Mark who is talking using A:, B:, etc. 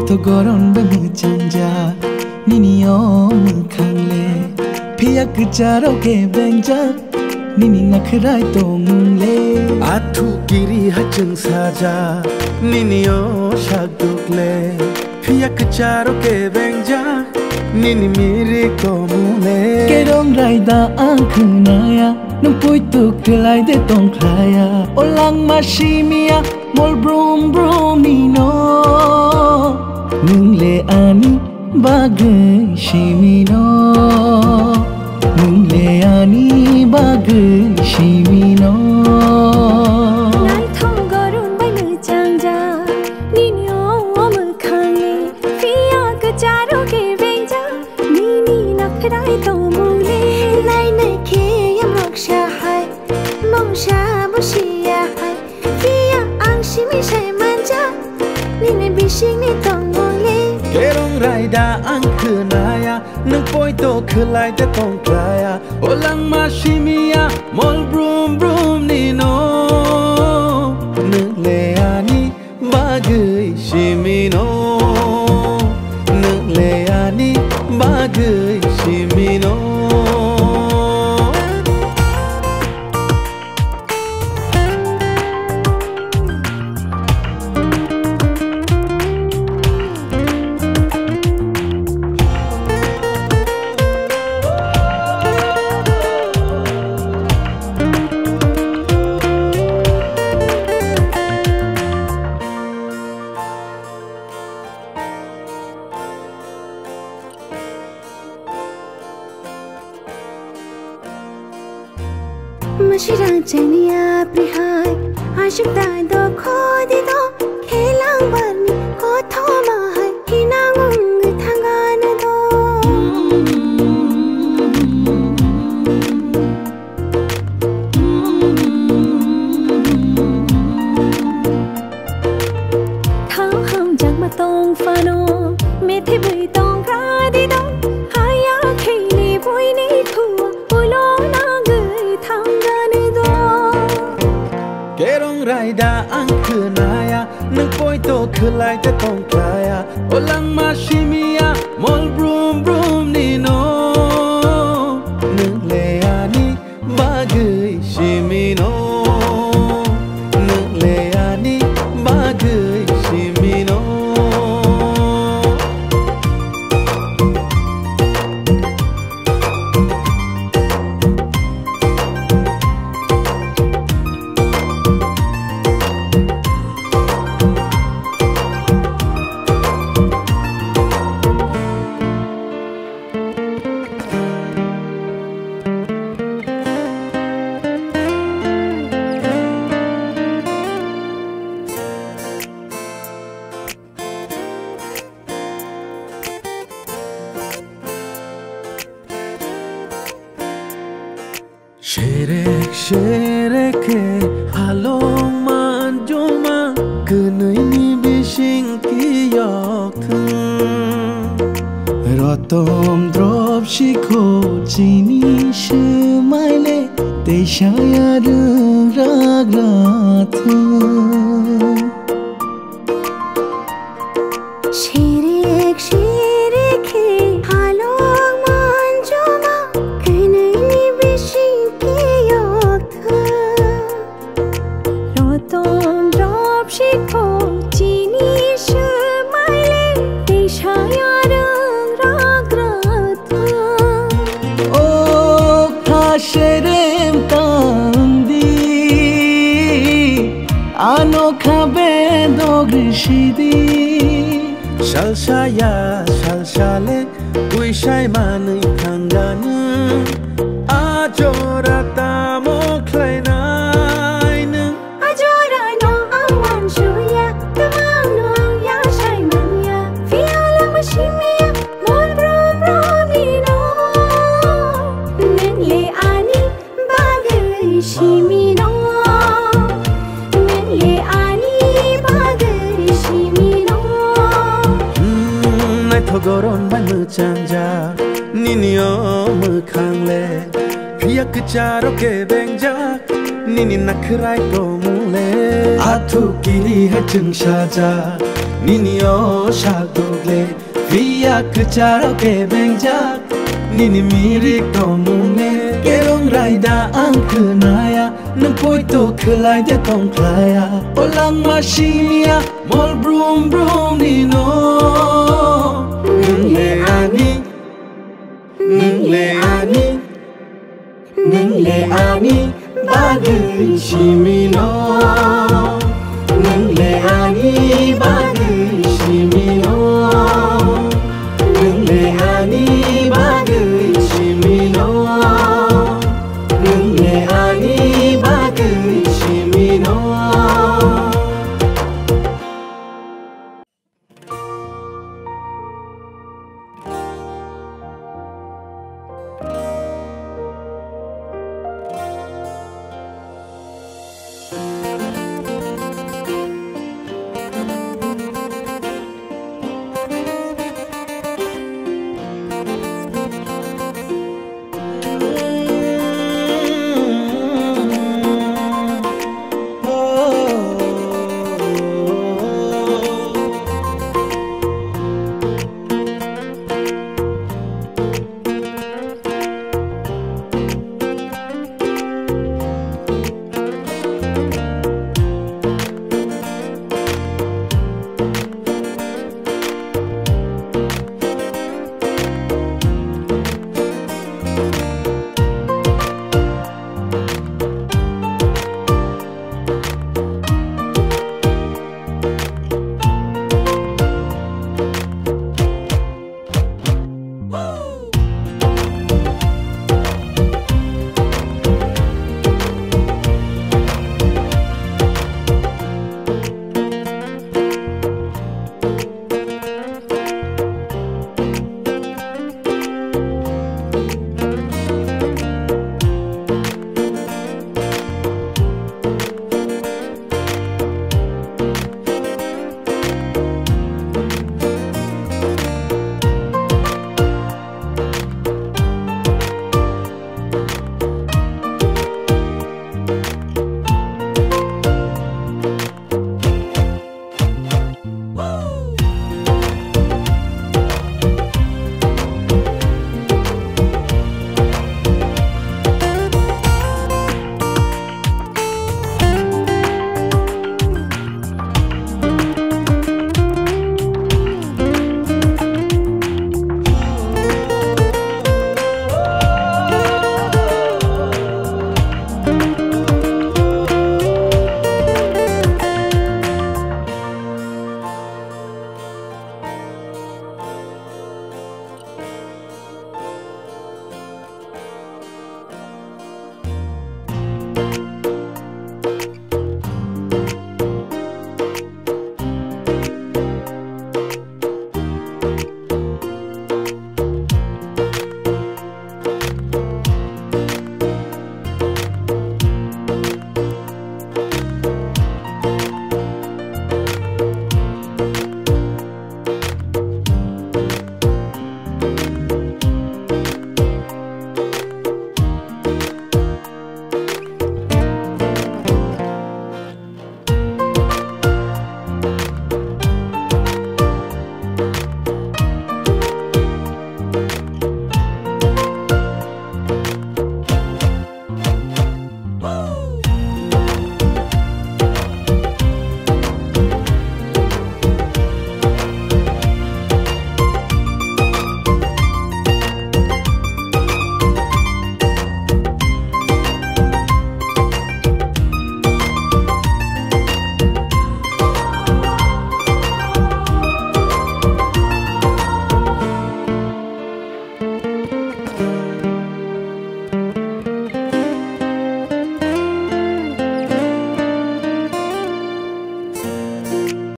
A: to goron ba mu chanja nini yo mu khangle phiya kcharo ke benja nini nakhrai to mungle
B: athu kiri hachung saja nini yo shagdukle phiya kcharo ke benja nini miri ko mule
A: kerong raida angkhunaya nung pui tuk kelai de tong khlaya olang mashimia mol brum brum nino nung le ani bag shimino nung le ani bag shimino
C: nai thong gorun bai mu changja nini o mu khane phiya kcharo ke benja nini nakhrai to mule nai nai ke yam roksha hai mongsha bushia hai phiya angshimi shai manja nini bishing ni tong mule
B: kerong raida angkhunaya nung poi to khulai de tong klaya olang mashimia mol brum brum nino nung le ani bagui shimino nung le ani bagui shimino
C: Mashirang chania prihai ashik dai do khodi do khelang barni ko thoma hai hinang thangan do thang ham jak ma tong fano me the bui tong ra di do haya khili bui ni thu ulo na
B: kerong raida angkhunaya nung poi to khulai te tong klaya olang mashimia mol brum brum nino nung le ani bagui shimino nung le ani bagui shimino Sherek halong man joma kunui ni bishing ki yok thung
A: rotom drop shikho chini shmaile te shayar rag rathu
C: Sherek halong man joma kunui ni bishing ki yok rotom drop shikho chini shmaile te shayar rag rathu
A: o khasherem tandi anokha bedogrishidi
B: shalshaya shalshale uishai manui khanganu ajorata mokhlai nai
C: ajora no awan shuya tamang no ya shai manya fiala mashimia mol brum brum nino nenle ani bagai shimino nenle ani bagai shimino
B: nai thogoron bai mu chanja nini yo mu khangle phiya kcharo ke benja Nini nakrai to mule
A: Atu kiri hachung shaja Nini o shadugle Via kecharo ke benja Nini mirik to mule Kerong raida angkenaya Nang poi to kelai de tong klaya Olang mashimia Mol brum brum nino
B: Nungle ani
A: Nungle ani Bagay shimino Nungle ani Bagay shimino Nungle ani Bagay shimino Nungle ani Bagay shimino